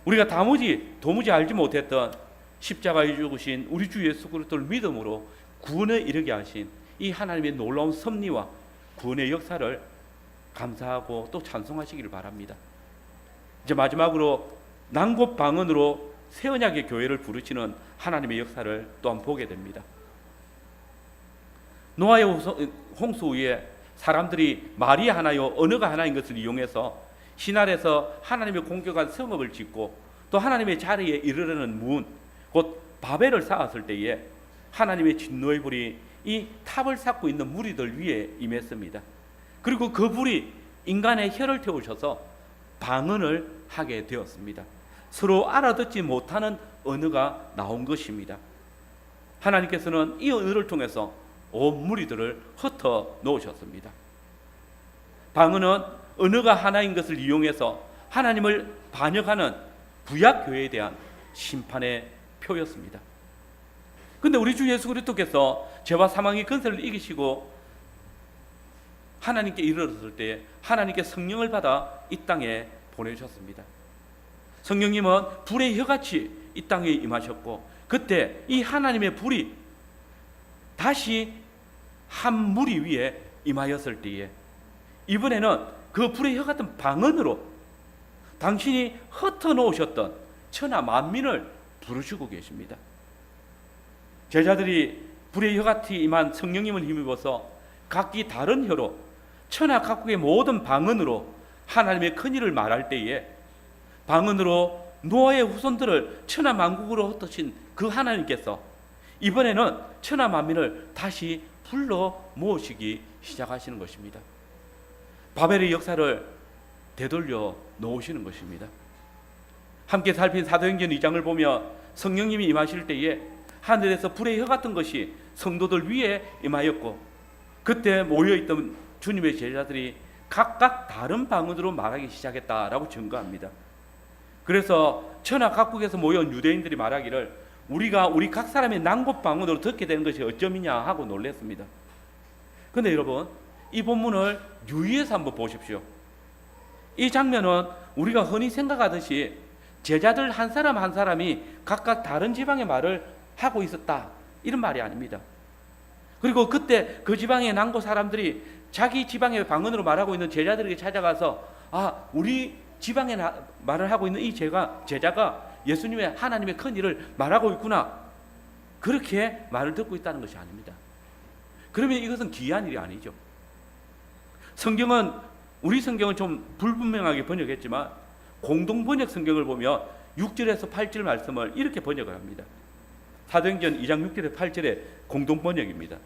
우리가 도무지 알지 못했던 십자가에 죽으신 우리 주 예수 그리스도를 믿음으로 구원에 이르게 하신 이 하나님의 놀라운 섭리와 구원의 역사를 감사하고 또 찬송하시기를 바랍니다. 이제 마지막으로 난곳 방언으로 새 언약의 교회를 부르시는 하나님의 역사를 또한 보게 됩니다. 노아의 홍수 후에 사람들이 말이 하나요 언어가 하나인 것을 이용해서 신할에서 하나님의 공격한 성읍을 짓고 또 하나님의 자리에 이르려는 문, 곧 바벨을 쌓았을 때에 하나님의 진노의 불이 이 탑을 쌓고 있는 무리들 위에 임했습니다. 그리고 그 불이 인간의 혀를 태우셔서 방언을 하게 되었습니다. 서로 알아듣지 못하는 언어가 나온 것입니다. 하나님께서는 이 언어를 통해서 온 무리들을 흩어 놓으셨습니다. 방언은 언어가 하나인 것을 이용해서 하나님을 반역하는 구약교회에 대한 심판의 표였습니다. 그런데 우리 주 예수 그리스도께서 죄와 사망의 권세를 이기시고 하나님께 이르렀을 때 하나님께 성령을 받아 이 땅에 보내주셨습니다. 성령님은 불의 혀같이 이 땅에 임하셨고 그때 이 하나님의 불이 다시 한 무리 위에 임하였을 때에 이번에는 그 불의 혀 같은 방언으로 당신이 흩어놓으셨던 천하 만민을 부르시고 계십니다. 제자들이 불의 혀같이 임한 성령님을 힘입어서 각기 다른 혀로 천하 각국의 모든 방언으로 하나님의 큰일을 말할 때에 방언으로 노아의 후손들을 천하 만국으로 흩으신 그 하나님께서 이번에는 천하 만민을 다시 불러 모으시기 시작하시는 것입니다. 바벨의 역사를 되돌려 놓으시는 것입니다. 함께 살핀 사도행전 2장을 보며 성령님이 임하실 때에 하늘에서 불의 혀 같은 것이 성도들 위에 임하였고, 그때 모여있던 주님의 제자들이 각각 다른 방언으로 말하기 시작했다라고 증거합니다. 그래서 천하 각국에서 모여온 유대인들이 말하기를 우리가 우리 각 사람의 난곳 방언으로 듣게 되는 것이 어쩌미냐 하고 놀랐습니다. 그런데 여러분, 이 본문을 유의해서 한번 보십시오. 이 장면은 우리가 흔히 생각하듯이 제자들 한 사람 한 사람이 각각 다른 지방의 말을 하고 있었다, 이런 말이 아닙니다. 그리고 그때 그 지방의 난곳 사람들이 자기 지방의 방언으로 말하고 있는 제자들에게 찾아가서 우리 지방에 말을 하고 있는 이 제자가 예수님의 하나님의 큰 일을 말하고 있구나, 그렇게 말을 듣고 있다는 것이 아닙니다. 그러면 이것은 기이한 일이 아니죠. 우리 성경은 좀 불분명하게 번역했지만 공동번역 성경을 보면 6절에서 8절 말씀을 이렇게 번역을 합니다. 사도행전 2장 6절에서 8절의 공동번역입니다.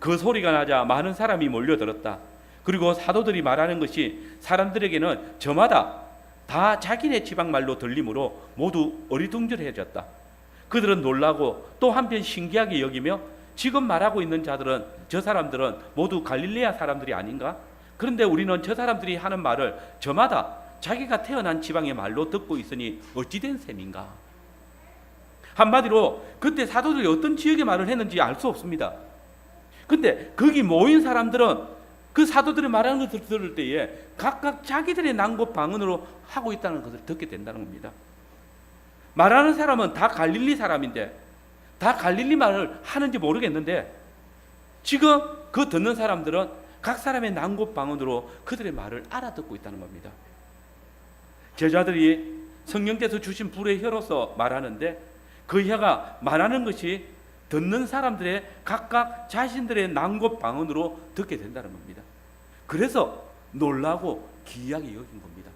그 소리가 나자 많은 사람이 몰려들었다. 그리고 사도들이 말하는 것이 사람들에게는 저마다 다 자기네 지방 말로 들리므로 모두 어리둥절해졌다. 그들은 놀라고 또 한편 신기하게 여기며 지금 말하고 있는 자들은, 저 사람들은 모두 갈릴레아 사람들이 아닌가? 그런데 우리는 저 사람들이 하는 말을 저마다 자기가 태어난 지방의 말로 듣고 있으니 어찌 된 셈인가? 한마디로 그때 사도들이 어떤 지역의 말을 했는지 알 수 없습니다. 근데 거기 모인 사람들은 그 사도들이 말하는 것을 들을 때에 각각 자기들의 난곳 방언으로 하고 있다는 것을 듣게 된다는 겁니다. 말하는 사람은 다 갈릴리 사람인데, 다 갈릴리 말을 하는지 모르겠는데, 지금 그 듣는 사람들은 각 사람의 난곳 방언으로 그들의 말을 알아듣고 있다는 겁니다. 제자들이 성령께서 주신 불의 혀로서 말하는데, 그 혀가 말하는 것이 듣는 사람들의 각각 자신들의 난곳 방언으로 듣게 된다는 겁니다. 그래서 놀라고 기이하게 여긴 겁니다.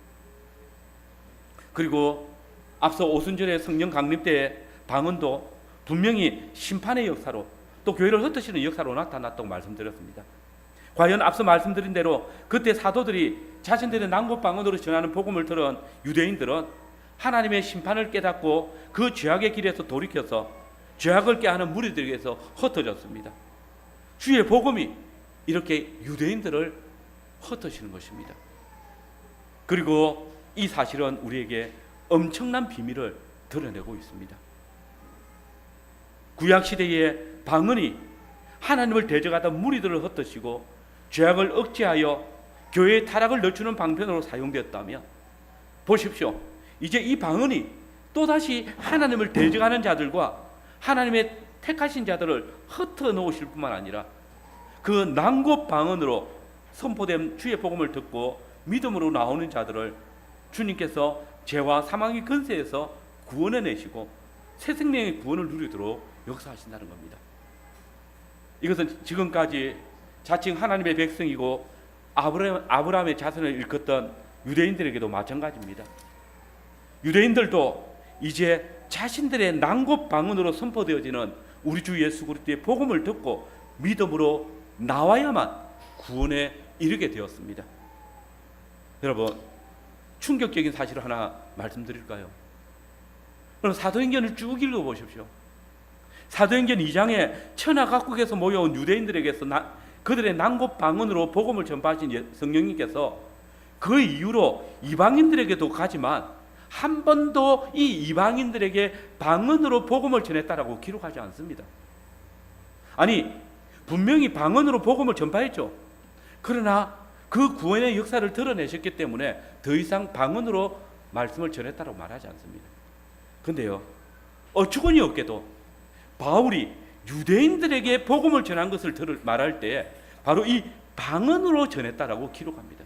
그리고 앞서 오순절의 성령 강림 때의 방언도 분명히 심판의 역사로, 또 교회를 흩으시는 역사로 나타났다고 말씀드렸습니다. 과연 앞서 말씀드린 대로 그때 사도들이 자신들의 난곳 방언으로 전하는 복음을 들은 유대인들은 하나님의 심판을 깨닫고 그 죄악의 길에서 돌이켜서 죄악을 깨하는 무리들에게서 흩어졌습니다. 주의 복음이 이렇게 유대인들을 흩으시는 것입니다. 그리고 이 사실은 우리에게 엄청난 비밀을 드러내고 있습니다. 구약시대의 방언이 하나님을 대적하던 무리들을 흩으시고 죄악을 억제하여 교회의 타락을 늦추는 방편으로 사용되었다면, 보십시오, 이제 이 방언이 또다시 하나님을 대적하는 자들과 하나님의 택하신 자들을 흩어 놓으실 뿐만 아니라 그 난곳 방언으로 선포된 주의 복음을 듣고 믿음으로 나오는 자들을 주님께서 죄와 사망의 근세에서 구원해내시고 새 생명의 구원을 누리도록 역사하신다는 겁니다. 이것은 지금까지 자칭 하나님의 백성이고 아브라함의 자손을 일컫던 유대인들에게도 마찬가지입니다. 유대인들도 이제 자신들의 난곳 방언으로 선포되어지는 우리 주 예수 그리스도의 복음을 듣고 믿음으로 나와야만 구원에 이르게 되었습니다. 여러분, 충격적인 사실을 하나 말씀드릴까요? 그럼 사도행전을 쭉 읽어보십시오. 사도행전 2장에 천하 각국에서 모여온 유대인들에게서 그들의 난곳 방언으로 복음을 전파하신 성령님께서 그 이후로 이방인들에게도 가지만 한 번도 이 이방인들에게 방언으로 복음을 전했다라고 기록하지 않습니다. 아니, 분명히 방언으로 복음을 전파했죠. 그러나 그 구원의 역사를 드러내셨기 때문에 더 이상 방언으로 말씀을 전했다고 말하지 않습니다. 그런데요, 어처구니 없게도 바울이 유대인들에게 복음을 전한 것을 말할 때 바로 이 방언으로 전했다라고 기록합니다.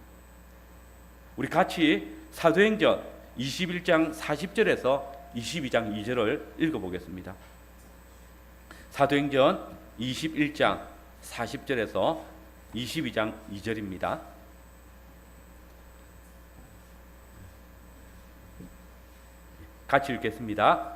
우리 같이 사도행전 21장 40절에서 22장 2절을 읽어보겠습니다. 사도행전 21장 40절에서 22장 2절입니다. 같이 읽겠습니다.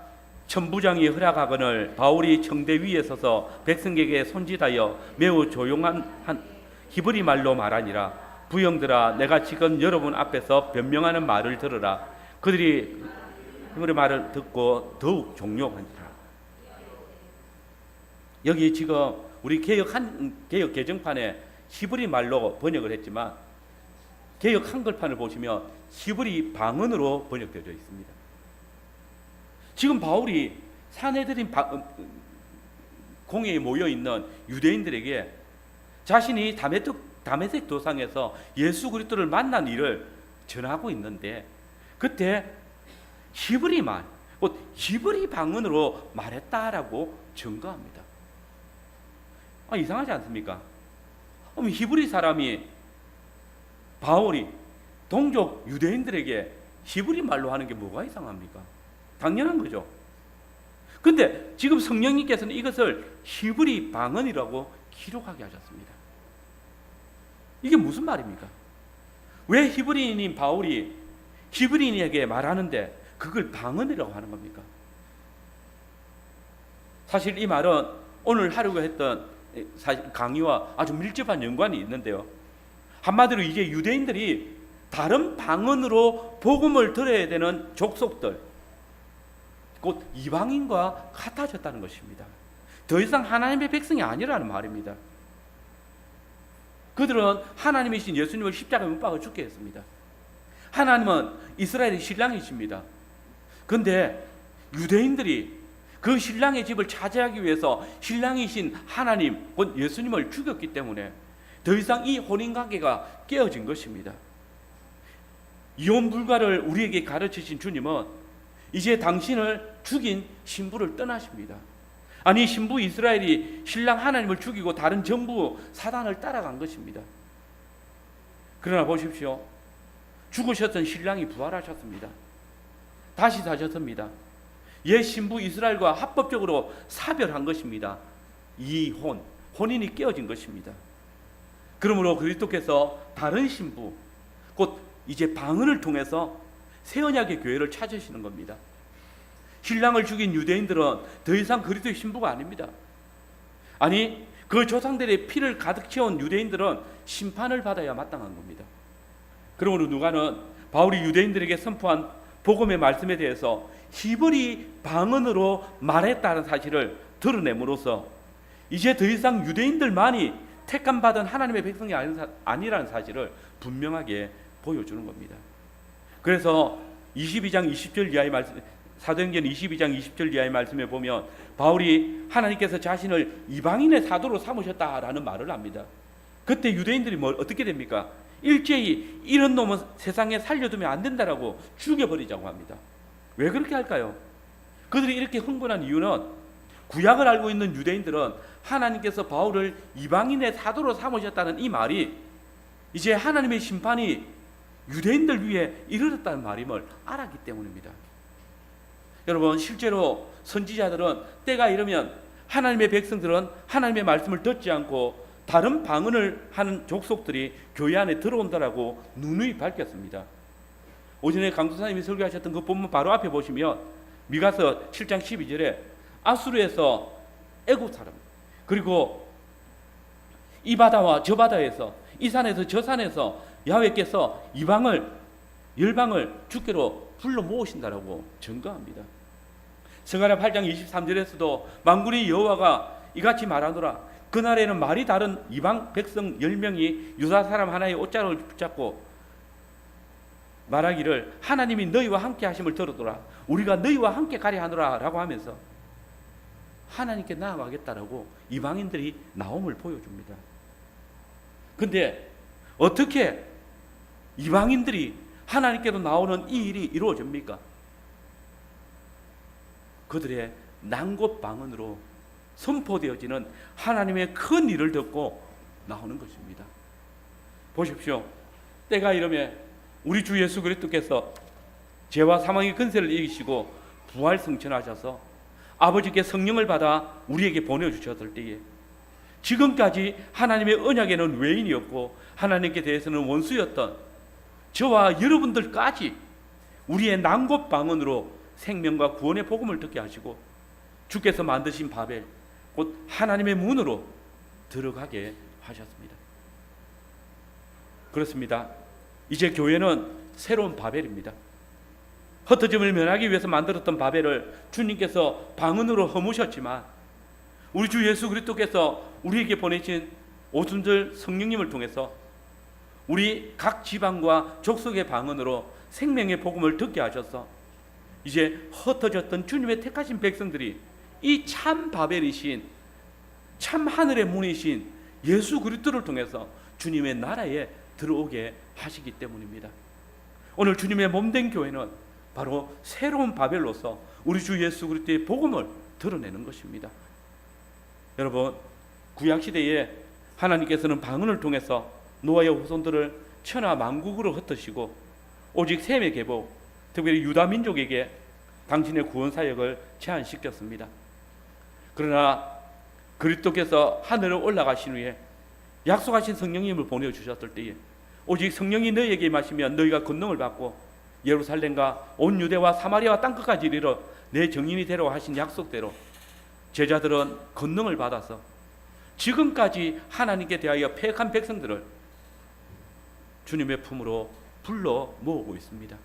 천부장이 허락하거늘 바울이 청대 위에 서서 백성에게 손짓하여 매우 조용한 히브리 말로 말하니라. 부형들아, 내가 지금 여러분 앞에서 변명하는 말을 들으라. 그들이 히브리 말을 듣고 더욱 종용하니라. 여기 지금 우리 개혁 개정판에 히브리 말로 번역을 했지만 개혁 한글판을 보시면 히브리 방언으로 번역되어 있습니다. 지금 바울이 사내들인 공회에 모여 있는 유대인들에게 자신이 다메섹 도상에서 예수 그리스도를 만난 일을 전하고 있는데 그때 히브리 말, 곧 히브리 방언으로 말했다라고 증거합니다. 이상하지 않습니까? 그럼 히브리 사람이 바울이 동족 유대인들에게 히브리 말로 하는 게 뭐가 이상합니까? 당연한 거죠. 근데 지금 성령님께서는 이것을 히브리 방언이라고 기록하게 하셨습니다. 이게 무슨 말입니까? 왜 히브리인인 바울이 히브리인에게 말하는데 그걸 방언이라고 하는 겁니까? 사실 이 말은 오늘 하루가 했던 강의와 아주 밀접한 연관이 있는데요. 한마디로 이제 유대인들이 다른 방언으로 복음을 들어야 되는 족속들, 곧 이방인과 같아졌다는 것입니다. 더 이상 하나님의 백성이 아니라는 말입니다. 그들은 하나님이신 예수님을 십자가에 못 박아 죽게 했습니다. 하나님은 이스라엘의 신랑이십니다. 그런데 유대인들이 그 신랑의 집을 차지하기 위해서 신랑이신 하나님, 곧 예수님을 죽였기 때문에 더 이상 이 혼인관계가 깨어진 것입니다. 이혼 불가를 우리에게 가르치신 주님은 이제 당신을 죽인 신부를 떠나십니다. 아니, 신부 이스라엘이 신랑 하나님을 죽이고 다른 정부 사단을 따라간 것입니다. 그러나 보십시오. 죽으셨던 신랑이 부활하셨습니다. 다시 사셨습니다. 옛 신부 이스라엘과 합법적으로 사별한 것입니다. 이혼, 혼인이 깨어진 것입니다. 그러므로 그리스도께서 다른 신부, 곧 이제 방언을 통해서 새 언약의 교회를 찾으시는 겁니다. 신랑을 죽인 유대인들은 더 이상 그리스도의 신부가 아닙니다. 아니, 그 조상들의 피를 가득 채운 유대인들은 심판을 받아야 마땅한 겁니다. 그러므로 누가는 바울이 유대인들에게 선포한 복음의 말씀에 대해서 히브리 방언으로 말했다는 사실을 드러냄으로써 이제 더 이상 유대인들만이 택함받은 하나님의 백성이 아니라는 사실을 분명하게 보여주는 겁니다. 그래서 22장 20절 이하의 말씀, 사도행전 22장 20절 이하의 말씀에 보면 바울이 하나님께서 자신을 이방인의 사도로 삼으셨다라는 말을 합니다. 그때 유대인들이 어떻게 됩니까? 일제히 이런 놈은 세상에 살려두면 안 된다라고 죽여버리자고 합니다. 왜 그렇게 할까요? 그들이 이렇게 흥분한 이유는 구약을 알고 있는 유대인들은 하나님께서 바울을 이방인의 사도로 삼으셨다는 이 말이 이제 하나님의 심판이 유대인들 위에 이르렀다는 말임을 알았기 때문입니다. 여러분, 실제로 선지자들은 때가 이르면 하나님의 백성들은 하나님의 말씀을 듣지 않고 다른 방언을 하는 족속들이 교회 안에 들어온다라고 누누이 밝혔습니다. 오전에 강도사님이 설교하셨던 그 본문 바로 앞에 보시면 미가서 7장 12절에 아수르에서 애굽 사람, 그리고 이 바다와 저 바다에서 이 산에서 저 산에서 야훼께서 열방을 주께로 불러 모으신다라고 증거합니다. 스가랴 8장 23절에서도 만군의 여호와가 이같이 말하노라. 그날에는 말이 다른 이방 백성 10명이 유다 사람 하나의 옷자락을 붙잡고 말하기를 하나님이 너희와 함께 하심을 들었더라. 우리가 너희와 함께 가려 하노라 라고 하면서 하나님께 나아가겠다라고 이방인들이 나옴을 보여줍니다. 근데 어떻게 이방인들이 하나님께로 나오는 이 일이 이루어집니까? 그들의 난곳 방언으로 선포되어지는 하나님의 큰 일을 듣고 나오는 것입니다. 보십시오. 때가 이르면 우리 주 예수 그리스도께서 죄와 사망의 근세를 이기시고 부활 승천하셔서 아버지께 성령을 받아 우리에게 보내주셨을 때에 지금까지 하나님의 언약에는 외인이었고 하나님께 대해서는 원수였던 저와 여러분들까지 우리의 난곳 방언으로 생명과 구원의 복음을 듣게 하시고 주께서 만드신 바벨, 곧 하나님의 문으로 들어가게 하셨습니다. 그렇습니다. 이제 교회는 새로운 바벨입니다. 흩어짐을 면하기 위해서 만들었던 바벨을 주님께서 방언으로 허무셨지만 우리 주 예수 그리스도께서 우리에게 보내신 오순절 성령님을 통해서 우리 각 지방과 족속의 방언으로 생명의 복음을 듣게 하셔서 이제 흩어졌던 주님의 택하신 백성들이 이 참 바벨이신 참 하늘의 문이신 예수 그리스도를 통해서 주님의 나라에 들어오게 하시기 때문입니다. 오늘 주님의 몸된 교회는 바로 새로운 바벨로서 우리 주 예수 그리스도의 복음을 드러내는 것입니다. 여러분, 구약시대에 하나님께서는 방언을 통해서 노아의 후손들을 천하 만국으로 흩으시고 오직 셈의 계보, 특별히 유다 민족에게 당신의 구원 사역을 제한시켰습니다. 그러나 그리스도께서 하늘에 올라가신 후에 약속하신 성령님을 보내주셨을 때에 오직 성령이 너희에게 임하시면 너희가 권능을 받고 예루살렘과 온 유대와 사마리아와 땅끝까지 이르러 내 증인이 되라고 하신 약속대로 제자들은 권능을 받아서 지금까지 하나님께 대하여 패역한 백성들을 주님의 품으로 불러 모으고 있습니다.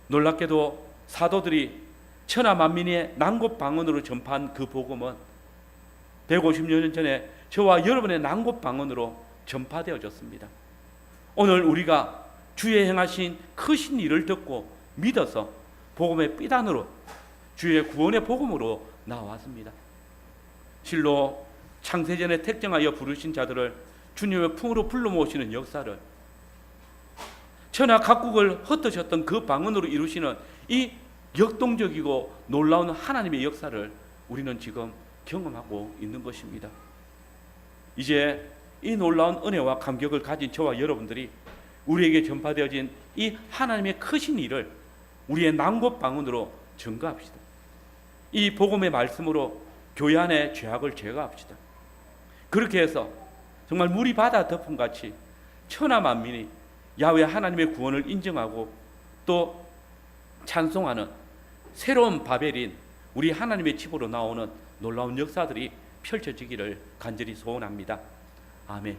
놀랍게도 사도들이 천하 만민의 난곳 방언으로 전파한 그 복음은 150년 전에 저와 여러분의 난곳 방언으로 전파되어졌습니다. 오늘 우리가 주의 행하신 크신 일을 듣고 믿어서 복음의 삐단으로 주의 구원의 복음으로 나왔습니다. 실로 창세전에 택정하여 부르신 자들을 주님의 품으로 불러 모으시는 역사를 천하 각국을 흩으셨던 그 방언으로 이루시는 이 역동적이고 놀라운 하나님의 역사를 우리는 지금 경험하고 있는 것입니다. 이제 이 놀라운 은혜와 감격을 가진 저와 여러분들이 우리에게 전파되어진 이 하나님의 크신 일을 우리의 난곳 방언으로 증거합시다. 이 복음의 말씀으로 교회 안의 죄악을 제거합시다. 그렇게 해서 정말 물이 바다 덮음같이 천하 만민이 야훼 하나님의 구원을 인정하고 또 찬송하는 새로운 바벨인 우리 하나님의 집으로 나오는 놀라운 역사들이 펼쳐지기를 간절히 소원합니다. 아멘.